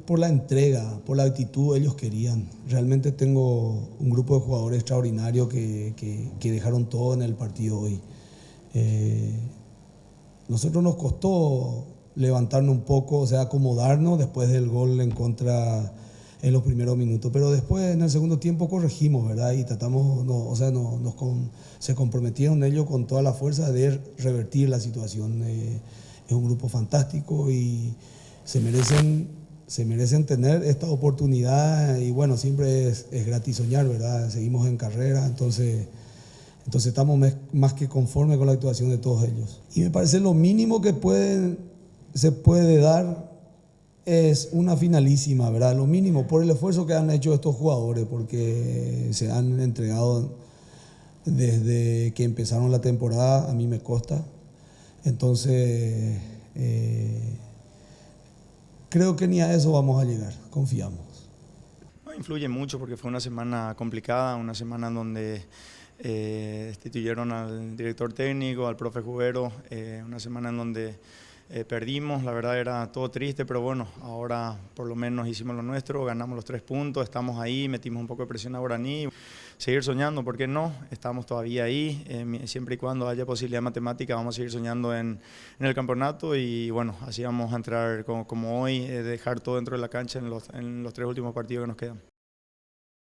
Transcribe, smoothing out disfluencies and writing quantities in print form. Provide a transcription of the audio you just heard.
por la entrega, por la actitud, ellos querían. Realmente tengo un grupo de jugadores extraordinarios que dejaron todo en el partido hoy. Eh, Nosotros nos costó levantarnos un poco, o sea, acomodarnos después del gol en contra en los primeros minutos, pero después en el segundo tiempo corregimos, ¿verdad? Y tratamos, no, o sea, se comprometieron ellos con toda la fuerza de revertir la situación. Es un grupo fantástico y se merecen, se merecen tener esta oportunidad y bueno, siempre es gratis soñar, ¿verdad? Seguimos en carrera, entonces estamos más que conformes con la actuación de todos ellos. Y me parece lo mínimo que se puede dar es una finalísima, ¿verdad? Lo mínimo por el esfuerzo que han hecho estos jugadores, porque se han entregado desde que empezaron la temporada, a mí me consta. Entonces, creo que ni a eso vamos a llegar, confiamos. No, influye mucho porque fue una semana complicada, una semana en donde destituyeron al director técnico, al profe Jubero, una semana en donde perdimos, la verdad era todo triste, pero bueno, ahora por lo menos hicimos lo nuestro, ganamos los 3 puntos, estamos ahí, metimos un poco de presión a Guaraní, seguir soñando, ¿por qué no? Estamos todavía ahí, siempre y cuando haya posibilidad matemática vamos a seguir soñando en el campeonato y bueno, así vamos a entrar como hoy, dejar todo dentro de la cancha en los 3 últimos partidos que nos quedan.